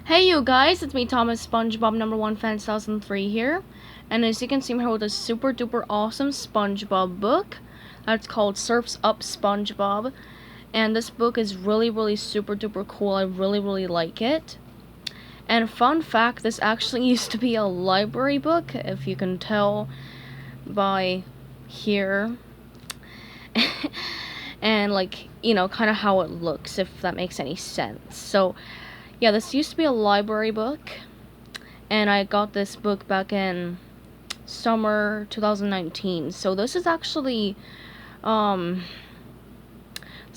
Hey you guys, it's me Thomas, SpongeBob number 1 fan 2003 here. And as you can see, I'm here with a super duper awesome SpongeBob book. That's called Surf's Up SpongeBob. And this book is really super duper cool. I really like it. And fun fact, this actually used to be a library book, if you can tell by here. And like, kind of how it looks, if that makes any sense. So yeah, this used to be a library book, and I got this book back in summer 2019. So this is actually, so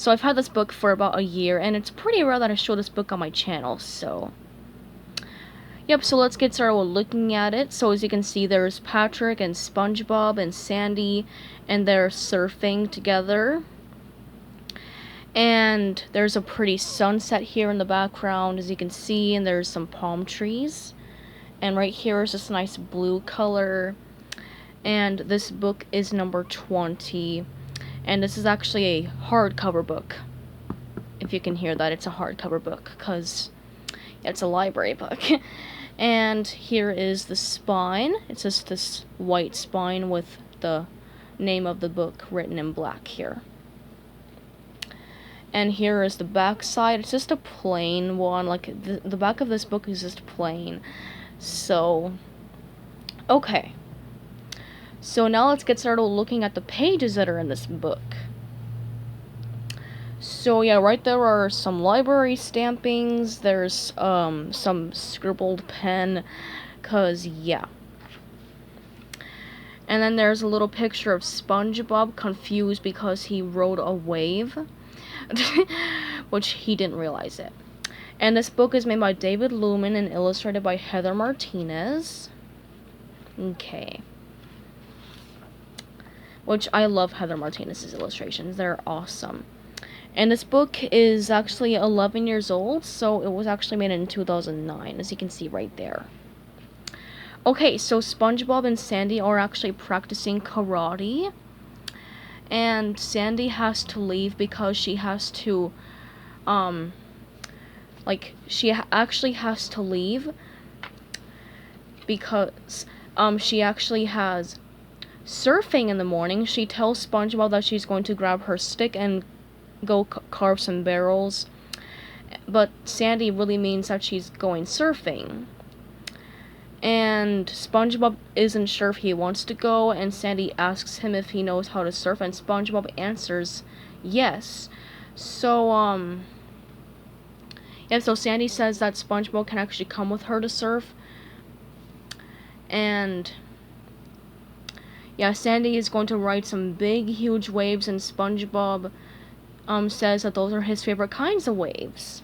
I've had this book for about a year, and it's pretty rare that I show this book on my channel, so. Yep, so let's get started with looking at it. So as you can see, there's Patrick and SpongeBob and Sandy, and they're surfing together. And there's a pretty sunset here in the background, as you can see, and there's some palm trees. And right here is this nice blue color. And this book is number 20. And this is actually a hardcover book. If you can hear that, it's a hardcover book, because it's a library book. And here is the spine. It's just this white spine with the name of the book written in black here. And here is the back side. It's just a plain one. Like, the back of this book is just plain. So, okay. So now let's get started looking at the pages that are in this book. So yeah, right there are some library stampings. There's some scribbled pen, 'cause yeah. And then there's a little picture of SpongeBob confused because he rode a wave. Which he didn't realize it. And this book is made by David Lumen and illustrated by Heather Martinez. Okay. Which I love Heather Martinez's illustrations. They're awesome. And this book is actually 11 years old, so it was actually made in 2009, as you can see right there. Okay, so SpongeBob and Sandy are actually practicing karate. And Sandy has to leave because she has to, actually has to leave because, she actually has surfing in the morning. She tells SpongeBob that she's going to grab her stick and go carve some barrels, but Sandy really means that she's going surfing. And SpongeBob isn't sure if he wants to go, and Sandy asks him if he knows how to surf, and SpongeBob answers yes. So, yeah, so Sandy says that SpongeBob can actually come with her to surf. And, yeah, Sandy is going to ride some big, huge waves, and SpongeBob, says that those are his favorite kinds of waves.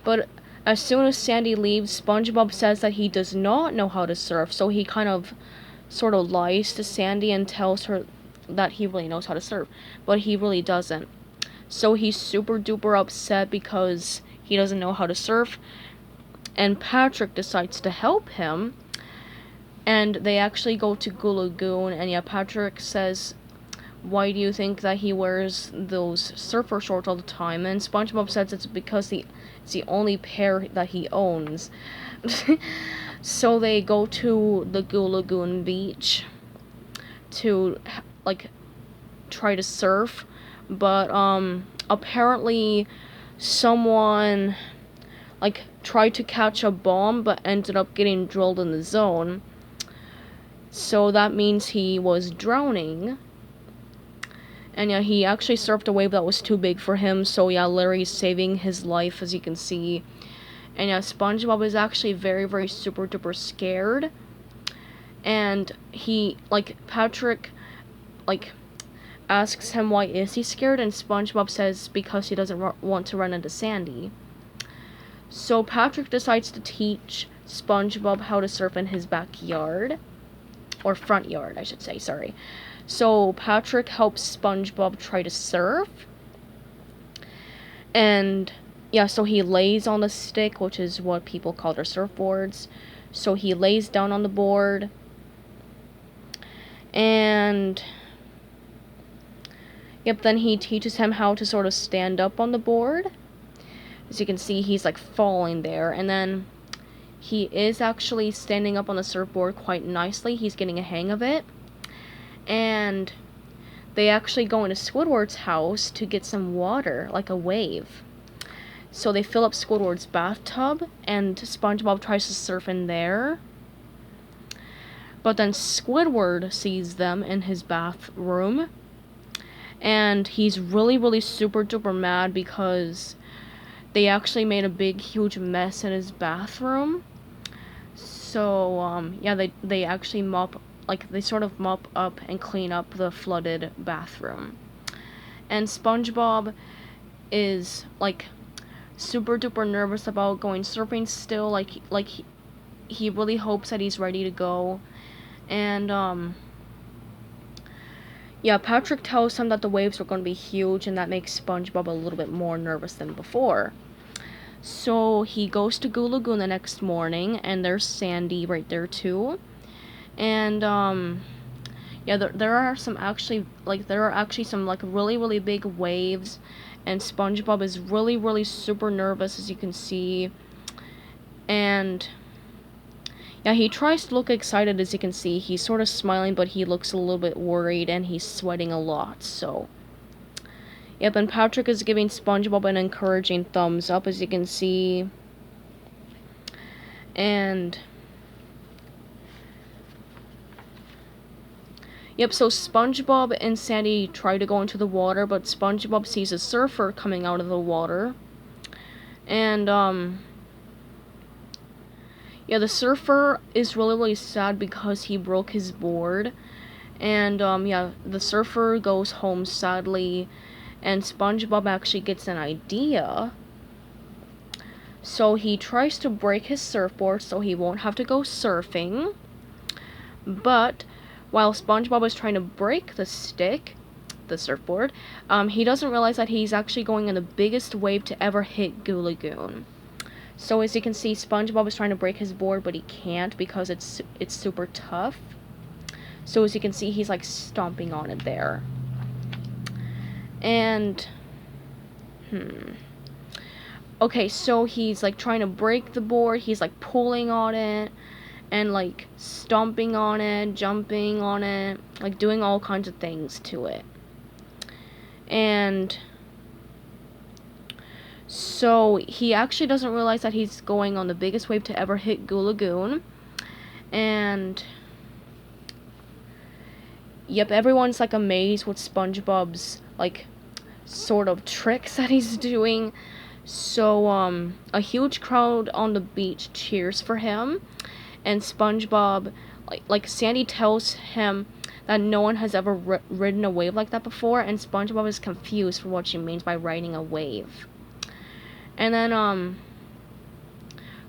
But as soon as Sandy leaves, SpongeBob says that he does not know how to surf, so he sort of lies to Sandy and tells her that he really knows how to surf, but he really doesn't. So he's super duper upset because he doesn't know how to surf, and Patrick decides to help him, and they actually go to Goo Lagoon, and yeah, Patrick says, "Why do you think that he wears those surfer shorts all the time?" And SpongeBob says it's because it's the only pair that he owns. So they go to the Goo Lagoon beach to, like, try to surf, but apparently someone, like, tried to catch a bomb but ended up getting drilled in the zone. So that means he was drowning. And yeah, he actually surfed a wave that was too big for him, so yeah, Larry's saving his life, as you can see. And yeah, SpongeBob is actually very super duper scared. And Patrick, asks him why is he scared, and SpongeBob says because he doesn't want to run into Sandy. So Patrick decides to teach SpongeBob how to surf in his backyard. Or front yard, I should say, sorry. So Patrick helps SpongeBob try to surf. And yeah, so he lays on the stick, which is what people call their surfboards. So he lays down on the board. And yep, then he teaches him how to sort of stand up on the board. As you can see, he's like falling there, and then he is actually standing up on the surfboard quite nicely. He's getting a hang of it. And they actually go into Squidward's house to get some water, like a wave. So they fill up Squidward's bathtub, and SpongeBob tries to surf in there. But then Squidward sees them in his bathroom, and he's really super duper mad because they actually made a big huge mess in his bathroom. So yeah, they actually they sort of mop up and clean up the flooded bathroom. And SpongeBob is like super duper nervous about going surfing still. He really hopes that he's ready to go. And yeah, Patrick tells him that the waves are going to be huge, and that makes SpongeBob a little bit more nervous than before. So he goes to Goo Lagoon the next morning, and there's Sandy right there too. And yeah, there are actually some like really big waves, and SpongeBob is really super nervous, as you can see. And yeah, he tries to look excited, as you can see. He's sort of smiling, but he looks a little bit worried, and he's sweating a lot, so. Yep, and Patrick is giving SpongeBob an encouraging thumbs up, as you can see. And yep, so SpongeBob and Sandy try to go into the water, but SpongeBob sees a surfer coming out of the water. And yeah, the surfer is really sad because he broke his board. And yeah, the surfer goes home sadly, and SpongeBob actually gets an idea. So he tries to break his surfboard so he won't have to go surfing. But while SpongeBob is trying to break the surfboard, he doesn't realize that he's actually going in the biggest wave to ever hit Goo Lagoon. So as you can see, SpongeBob is trying to break his board, but he can't because it's super tough. So as you can see, he's like stomping on it there. And okay, so he's like trying to break the board. He's like pulling on it and like stomping on it, jumping on it, like doing all kinds of things to it. And so he actually doesn't realize that he's going on the biggest wave to ever hit Goo Lagoon. And yep, everyone's like amazed with SpongeBob's like sort of tricks that he's doing. So a huge crowd on the beach cheers for him, and SpongeBob, like Sandy tells him that no one has ever ridden a wave like that before, and SpongeBob is confused for what she means by riding a wave. And then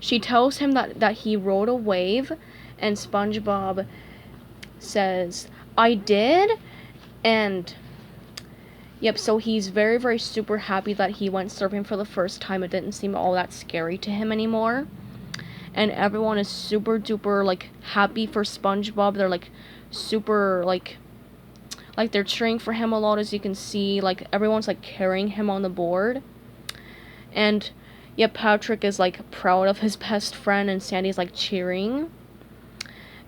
she tells him that he rode a wave, and SpongeBob says, "I did?" And yep, so he's very super happy that he went surfing for the first time. It didn't seem all that scary to him anymore. And everyone is super duper like happy for SpongeBob. They're like super like they're cheering for him a lot, as you can see. Like everyone's like carrying him on the board. And yep, Patrick is like proud of his best friend, and Sandy's like cheering.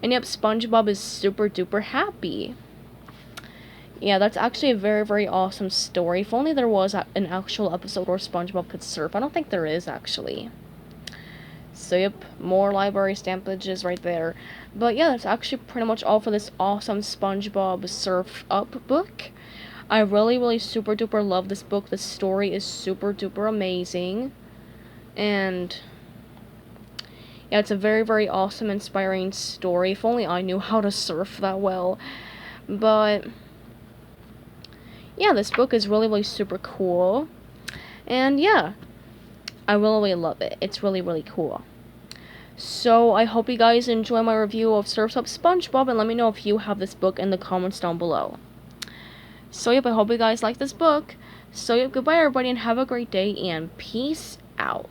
And yep, SpongeBob is super duper happy. Yeah, that's actually a very awesome story. If only there was an actual episode where SpongeBob could surf. I don't think there is, actually. So yep, more library stampages right there. But yeah, that's actually pretty much all for this awesome SpongeBob Surf Up book. I really super duper love this book. The story is super duper amazing. And yeah, it's a very awesome, inspiring story. If only I knew how to surf that well. But yeah, this book is really super cool. And yeah, I really love it. It's really cool. So I hope you guys enjoy my review of Surf's Up SpongeBob, and let me know if you have this book in the comments down below. So yep, I hope you guys like this book. So yep, goodbye everybody, and have a great day, and peace out.